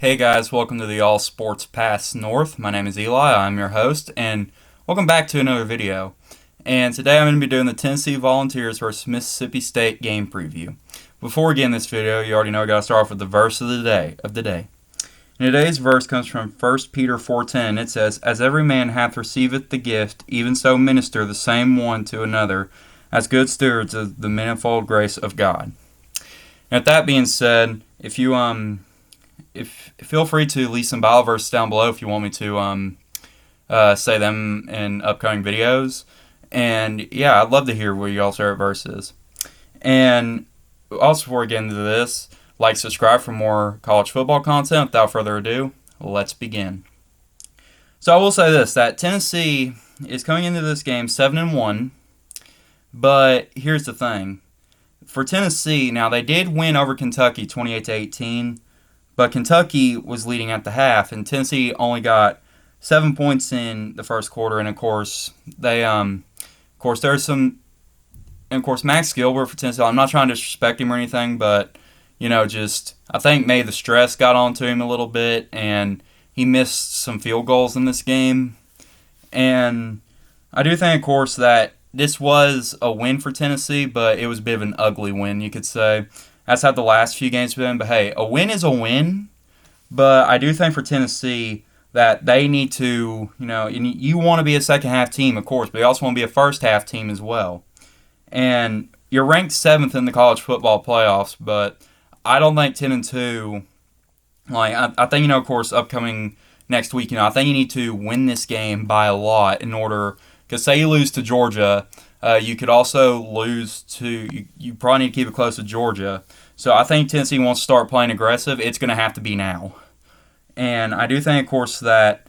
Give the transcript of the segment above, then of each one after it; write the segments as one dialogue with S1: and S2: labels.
S1: Hey guys, welcome to the All Sports Pass North. My name is Eli, I'm your host, and welcome back to another video. And today I'm going to be doing the Tennessee Volunteers versus Mississippi State game preview. Before we get in this video, you already know I got to start off with the verse of the day. And today's verse comes from 1 Peter 4:10. It says, "As every man hath received the gift, even so minister the same one to another, as good stewards of the manifold grace of God." And with that being said, if feel free to leave some Bible verses down below if you want me to say them in upcoming videos. And yeah, I'd love to hear what y'all's favorite verse is. And also, before we get into this, like, subscribe for more college football content. Without further ado, let's begin. So I will say this, that Tennessee is coming into this game 7-1, but here's the thing. For Tennessee, now they did win over Kentucky 28-18, but Kentucky was leading at the half, and Tennessee only got 7 points in the first quarter. And of course, Max Gilbert for Tennessee. I'm not trying to disrespect him or anything, but I think maybe the stress got onto him a little bit, and he missed some field goals in this game. And I do think, of course, that this was a win for Tennessee, but it was a bit of an ugly win, you could say. That's how the last few games have been. But hey, a win is a win. But I do think for Tennessee that they need to, you want to be a second half team, of course, but you also want to be a first half team as well. And you're ranked 7th in the college football playoffs, but I don't think 10-2. I think, of course, upcoming next week, I think you need to win this game by a lot in order, because say you lose to Georgia, you could also lose to, you probably need to keep it close to Georgia. So I think Tennessee wants to start playing aggressive. It's going to have to be now. And I do think, of course, that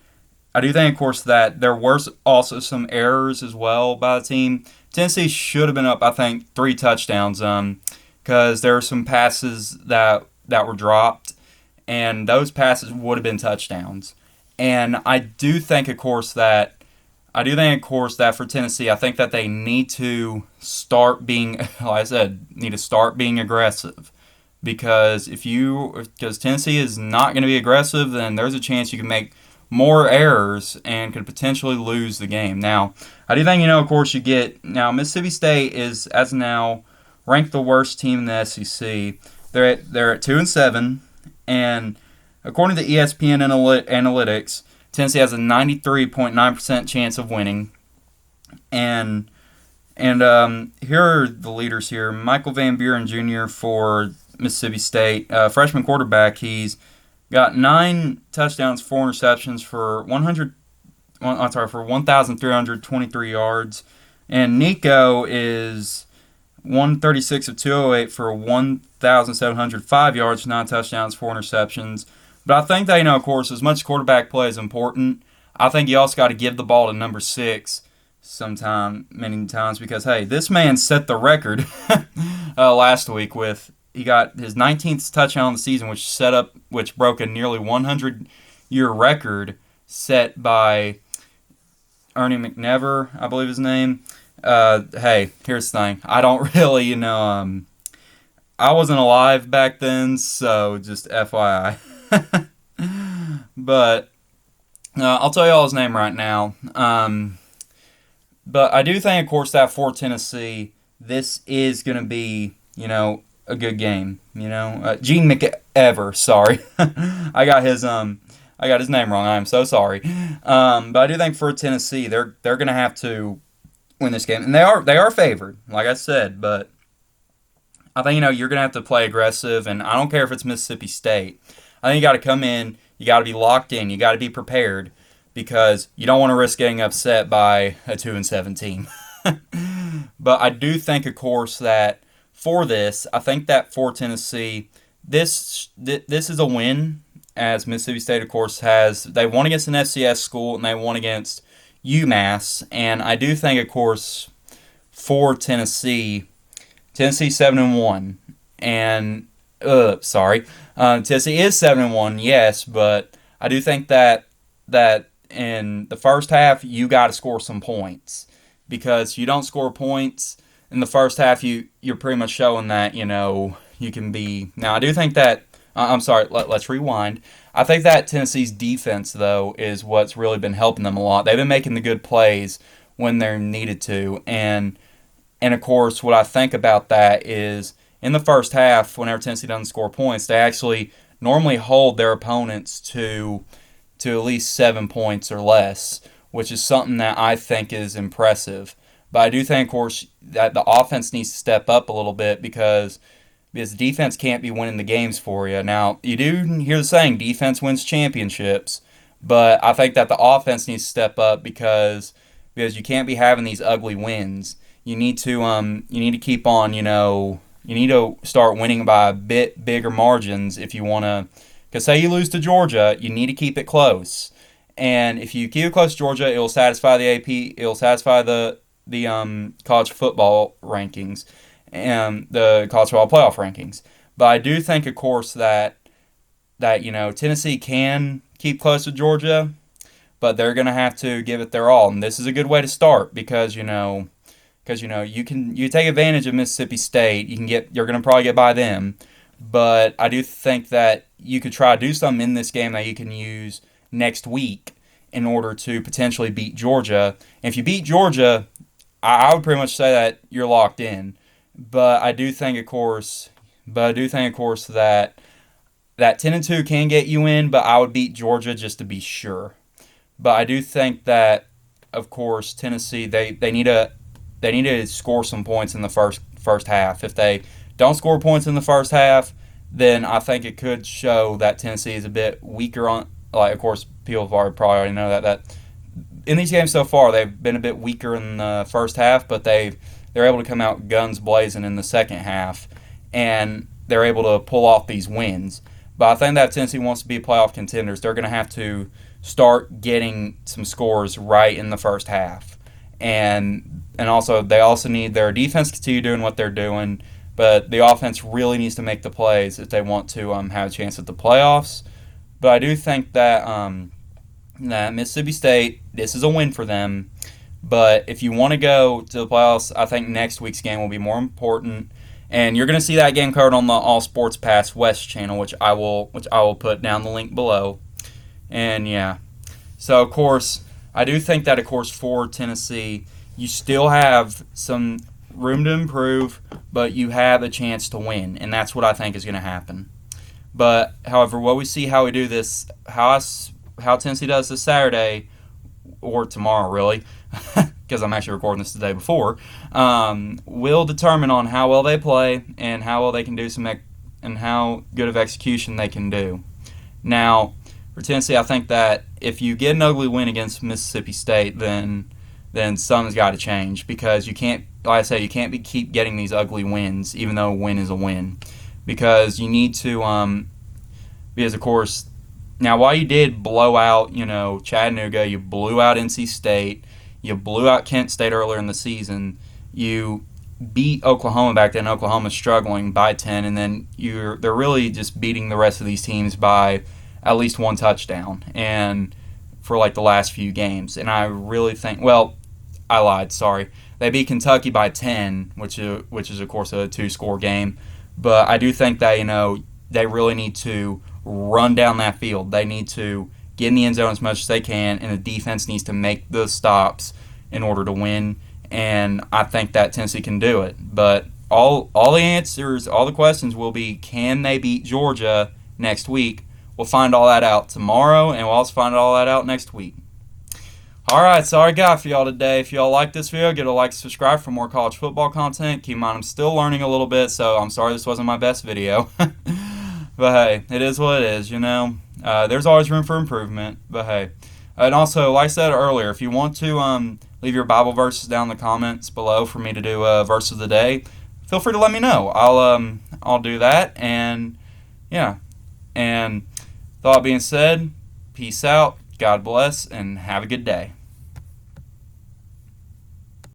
S1: there were also some errors as well by the team. Tennessee should have been up, I think, 3 touchdowns, because there were some passes that were dropped, and those passes would have been touchdowns. And I do think, of course, that for Tennessee, I think that they need to start being, like I said, aggressive. Because Tennessee is not going to be aggressive, then there's a chance you can make more errors and could potentially lose the game. Now, I do think, of course, Mississippi State is, as now, ranked the worst team in the SEC. They're at 2-7, and according to ESPN Analytics, Tennessee has a 93.9% chance of winning. And here are the leaders here. Michael Van Buren Jr. for Mississippi State, freshman quarterback. He's got 9 touchdowns, 4 interceptions for 1,323 yards. And Nico is 136 of 208 for 1,705 yards, 9 touchdowns, 4 interceptions. But I think that, of course, as much quarterback play is important, I think you also got to give the ball to number 6 many times, because, hey, this man set the record last week with, he got his 19th touchdown of the season, which broke a nearly 100-year record set by Ernie McNever, I believe his name. Hey, here's the thing. I don't really, I wasn't alive back then, so just FYI. But I'll tell you all his name right now. But I do think, of course, that for Tennessee, this is going to be, a good game. Gene McEver, sorry. I got his name wrong. I am so sorry. But I do think for Tennessee, they're going to have to win this game. And they are favored, like I said, but I think, you're going to have to play aggressive, and I don't care if it's Mississippi State. I think you got to come in, you got to be locked in, you got to be prepared, because you don't want to risk getting upset by a 2-7 team. But I do think, of course, that for this, I think that for Tennessee, this is a win, as Mississippi State, of course, they won against an FCS school, and they won against UMass. And I do think, of course, for Tennessee 7-1, and Tennessee is 7-1, yes, but I do think that in the first half you got to score some points, because you don't score points in the first half, you're pretty much showing that you can be. Now I do think that I'm sorry, let's rewind. I think that Tennessee's defense, though, is what's really been helping them a lot. They've been making the good plays when they're needed to. And of course, what I think about that is in the first half, whenever Tennessee doesn't score points, they actually normally hold their opponents to at least 7 points or less, which is something that I think is impressive. But I do think, of course, that the offense needs to step up a little bit because defense can't be winning the games for you. Now, you do hear the saying, defense wins championships, but I think that the offense needs to step up because you can't be having these ugly wins. You need to keep on, you need to start winning by a bit bigger margins if you want to. Because say you lose to Georgia, you need to keep it close. And if you keep it close to Georgia, it'll satisfy the AP. It'll satisfy the college football rankings and the college football playoff rankings. But I do think, of course, that Tennessee can keep close to Georgia, but they're going to have to give it their all. And this is a good way to start because you take advantage of Mississippi State. You're going to probably get by them, but I do think that you could try to do something in this game that you can use next week in order to potentially beat Georgia. And if you beat Georgia, I would pretty much say that you're locked in. But I do think, of course, that 10-2 can get you in. But I would beat Georgia just to be sure. But I do think that, of course, Tennessee they need to score some points in the first half. If they don't score points in the first half, then I think it could show that Tennessee is a bit weaker on. Like, of course, people have probably already know that in these games so far they've been a bit weaker in the first half, but they're able to come out guns blazing in the second half, and they're able to pull off these wins. But I think that if Tennessee wants to be playoff contenders, they're going to have to start getting some scores right in the first half, and also they also need their defense to continue doing what they're doing, but the offense really needs to make the plays if they want to have a chance at the playoffs. But I do think that Mississippi State, this is a win for them. But if you want to go to the playoffs, I think next week's game will be more important. And you're going to see that game covered on the All Sports Pass West channel, which I will put down the link below. And yeah, so of course I do think that, of course, for Tennessee, you still have some room to improve, but you have a chance to win, and that's what I think is going to happen. But however, what we see how we do this, how Tennessee does this Saturday or tomorrow, really, because I'm actually recording this the day before, will determine on how well they play and how well they can do and how good of execution they can do. Now, for Tennessee, I think that if you get an ugly win against Mississippi State, then something's got to change, because you can't, like I say, you can't keep getting these ugly wins, even though a win is a win, because you need to, because of course, now while you did blow out, Chattanooga, you blew out NC State, you blew out Kent State earlier in the season, you beat Oklahoma back then. Oklahoma's struggling by 10, and then they're really just beating the rest of these teams by at least one touchdown, and for like the last few games. And I really think, well, I lied, sorry. They beat Kentucky by 10, which is of course a 2-score game. But I do think that, they really need to run down that field. They need to get in the end zone as much as they can, and the defense needs to make the stops in order to win. And I think that Tennessee can do it. But all the answers, all the questions will be, can they beat Georgia next week? We'll find all that out tomorrow, and we'll also find all that out next week. Alright, so I got for y'all today. If y'all like this video, get a like, subscribe for more college football content. Keep in mind, I'm still learning a little bit, so I'm sorry this wasn't my best video. But hey, it is what it is, There's always room for improvement, but hey. And also, like I said earlier, if you want to leave your Bible verses down in the comments below for me to do a verse of the day, feel free to let me know. I'll do that, and yeah. And that being said, peace out, God bless, and have a good day.